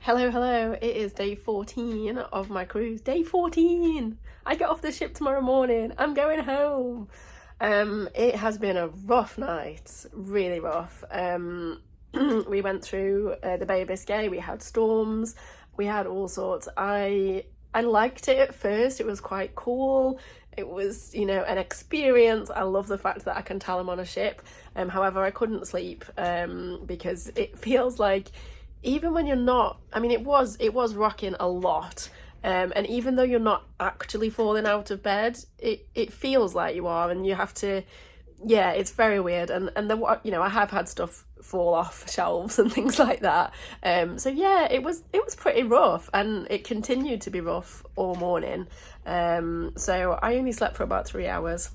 Hello, it is day 14 of my cruise. Day 14! I get off the ship tomorrow morning. I'm going home. It has been a rough night, really rough. We went through the Bay of Biscay, we had storms, we had all sorts. I liked it at first, it was quite cool. It was, an experience. I love the fact that I can tell I'm on a ship. However, I couldn't sleep because it feels like even when you're not, it was rocking a lot. And even though you're not actually falling out of bed, it feels like you are, and you have to, yeah, it's very weird. And I have had stuff fall off shelves and things like that. So yeah, it was pretty rough, and it continued to be rough all morning. So I only slept for about 3 hours.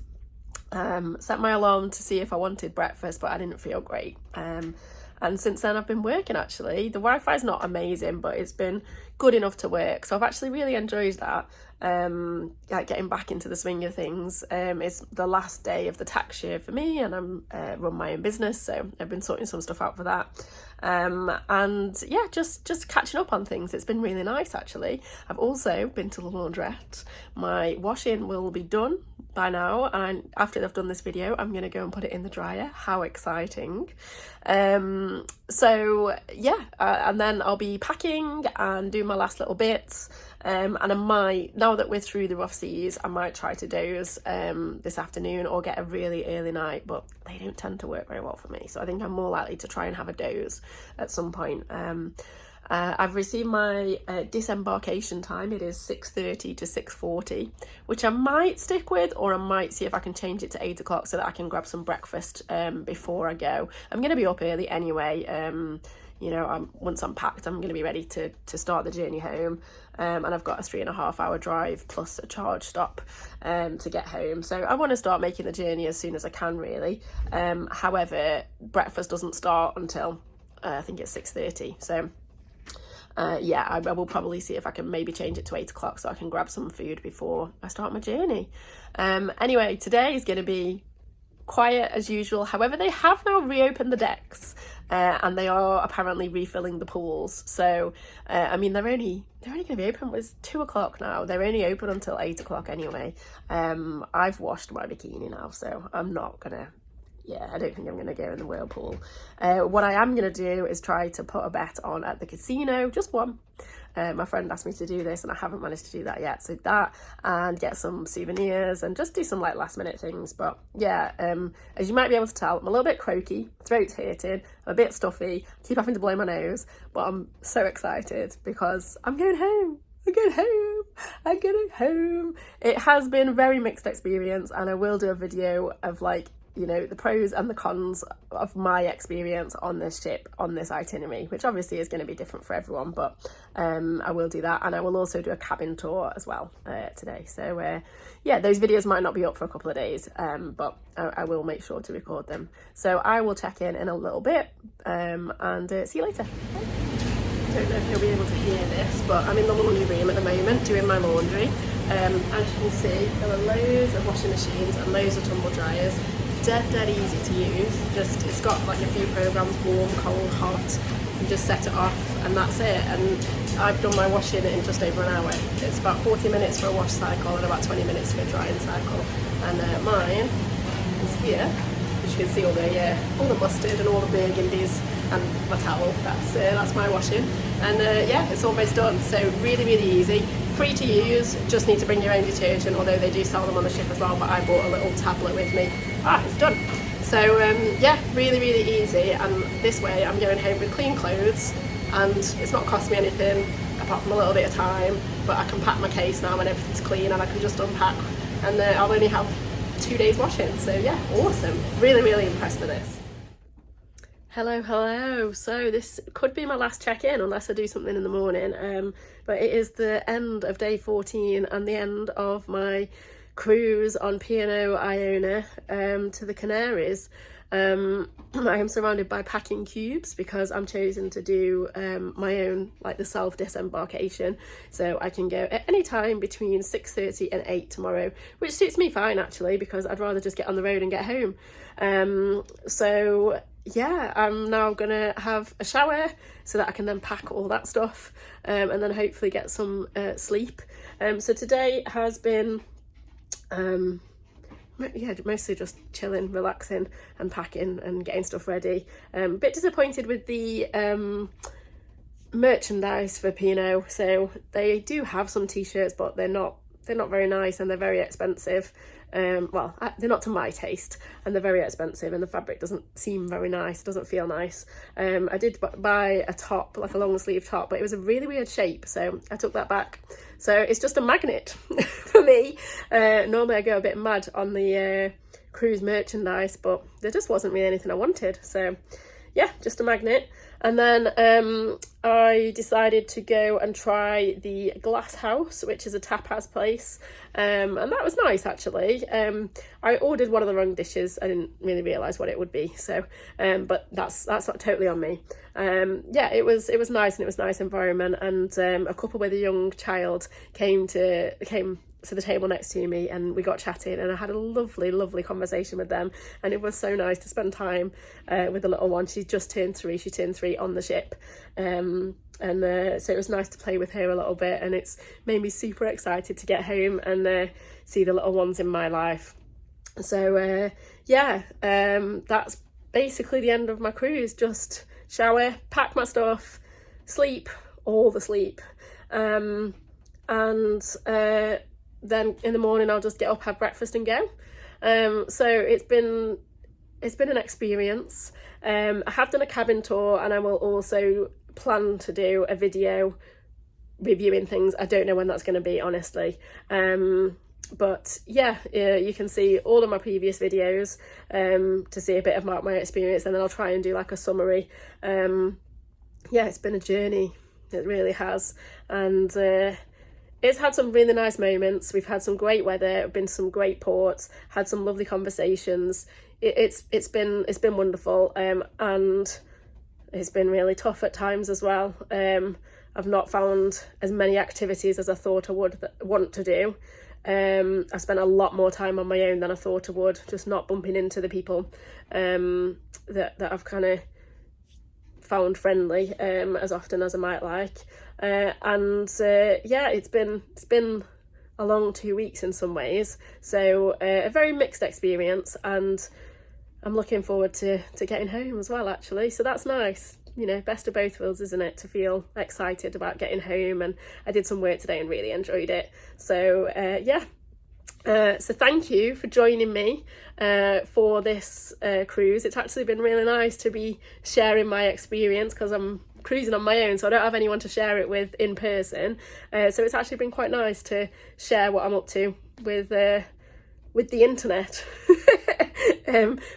Set my alarm to see if I wanted breakfast, but I didn't feel great. And since then I've been working actually. The Wi-Fi's not amazing, but it's been good enough to work. So I've actually really enjoyed that. Like getting back into the swing of things. It's the last day of the tax year for me, and I'm run my own business, so I've been sorting some stuff out for that. And yeah, just catching up on things. It's been really nice actually. I've also been to the laundrette. My washing will be done by now, and after they've done this video I'm gonna go and put it in the dryer. How exciting. So yeah, and then I'll be packing and doing my last little bits, and I might, now that we're through the rough seas, I might try to doze this afternoon or get a really early night, but they don't tend to work very well for me, so I think I'm more likely to try and have a doze at some point. I've received my disembarkation time. It is 6:30 to 6:40, which I might stick with, or I might see if I can change it to 8 o'clock so that I can grab some breakfast before I go. I'm going to be up early anyway. Once I'm packed, I'm going to be ready to start the journey home. And I've got a 3.5 hour drive plus a charge stop to get home. So I want to start making the journey as soon as I can, really. However, breakfast doesn't start until I think it's 6:30. So yeah, I will probably see if I can maybe change it to 8 o'clock so I can grab some food before I start my journey. Anyway, today is going to be quiet as usual. However, they have now reopened the decks, and they are apparently refilling the pools. So they're only going to be open. It's 2 o'clock now. They're only open until 8 o'clock anyway. I've washed my bikini now, so I'm not gonna. Yeah, I don't think I'm going to go in the whirlpool. What I am going to do is try to put a bet on at the casino, just one. My friend asked me to do this and I haven't managed to do that yet. So that, and get some souvenirs and just do some like last minute things. But yeah, as you might be able to tell, I'm a little bit croaky, throat's hurting, I'm a bit stuffy, keep having to blow my nose, but I'm so excited because I'm going home. I'm going home. It has been a very mixed experience, and I will do a video of the pros and the cons of my experience on this ship, on this itinerary, which obviously is going to be different for everyone, but I will do that, and I will also do a cabin tour as well today. So yeah, those videos might not be up for a couple of days, but I will make sure to record them. So I will check in a little bit, and see you later. I don't know if you'll be able to hear this, but I'm in the laundry room at the moment doing my laundry. As you can see, there are loads of washing machines and loads of tumble dryers. Dead easy to use. It's got like a few programs: warm, cold, hot. You just set it off and that's it. And I've done my washing in just over an hour. It's about 40 minutes for a wash cycle and about 20 minutes for a drying cycle. And mine is here, as you can see, all the mustard and all the burgundies and my towel. That's my washing. And yeah, it's almost done. So really easy. Free to use, just need to bring your own detergent, although they do sell them on the ship as well, but I bought a little tablet with me. It's done. So yeah, really easy, and this way I'm going home with clean clothes, and it's not cost me anything apart from a little bit of time, but I can pack my case now and everything's clean, and I can just unpack, and I'll only have 2 days washing. So yeah, awesome. Really impressed with this. Hello. So this could be my last check-in unless I do something in the morning, but it is the end of day 14 and the end of my cruise on P&O Iona to the Canaries. I am surrounded by packing cubes because I'm chosen to do my own, the self disembarkation, so I can go at any time between 6:30 and 8 tomorrow, which suits me fine actually, because I'd rather just get on the road and get home. So yeah, I'm now gonna have a shower so that I can then pack all that stuff, and then hopefully get some sleep. So today has been yeah, mostly just chilling, relaxing and packing and getting stuff ready. A bit disappointed with the merchandise for Pinot. So they do have some t-shirts, but they're not very nice, and they're very expensive. Well, they're not to my taste, and they're very expensive, and the fabric doesn't seem very nice. It doesn't feel nice. I did buy a top, like a long sleeve top, but it was a really weird shape, so I took that back. So it's just a magnet for me. Normally I go a bit mad on the cruise merchandise, but there just wasn't really anything I wanted. So yeah, just a magnet. And then I decided to go and try the Glass House, which is a tapas place, and that was nice actually. I ordered one of the wrong dishes. I didn't really realise what it would be, so but that's not totally on me. Yeah, it was nice, and it was a nice environment, and a couple with a young child came to the table next to me, and we got chatting, and I had a lovely conversation with them, and it was so nice to spend time with the little one. She turned 3 on the ship, and so it was nice to play with her a little bit, and it's made me super excited to get home and see the little ones in my life. So yeah, that's basically the end of my cruise. Just shower, pack my stuff, sleep, all the sleep, and then in the morning I'll just get up, have breakfast and go. So it's been an experience. I have done a cabin tour, and I will also plan to do a video reviewing things. I don't know when that's going to be, honestly. But yeah, you can see all of my previous videos to see a bit about my experience, and then I'll try and do like a summary. Yeah, it's been a journey. It really has. And it's had some really nice moments. We've had some great weather, been some great ports, had some lovely conversations. It's been wonderful, and it's been really tough at times as well. I've not found as many activities as I thought I would want to do. I spent a lot more time on my own than I thought I would, just not bumping into the people that I've kind of found friendly as often as I might like. And yeah, it's been a long 2 weeks in some ways, so a very mixed experience, and I'm looking forward to getting home as well, actually. So that's nice, you know, best of both worlds, isn't it, to feel excited about getting home. And I did some work today and really enjoyed it. So yeah, so thank you for joining me for this cruise. It's actually been really nice to be sharing my experience, because I'm cruising on my own, so I don't have anyone to share it with in person. So it's actually been quite nice to share what I'm up to with the internet.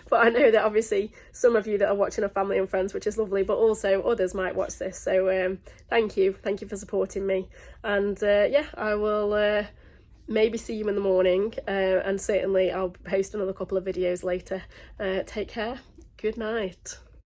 But I know that obviously some of you that are watching are family and friends, which is lovely, but also others might watch this. So thank you for supporting me. And yeah, I will maybe see you in the morning, and certainly I'll post another couple of videos later. Take care. Good night.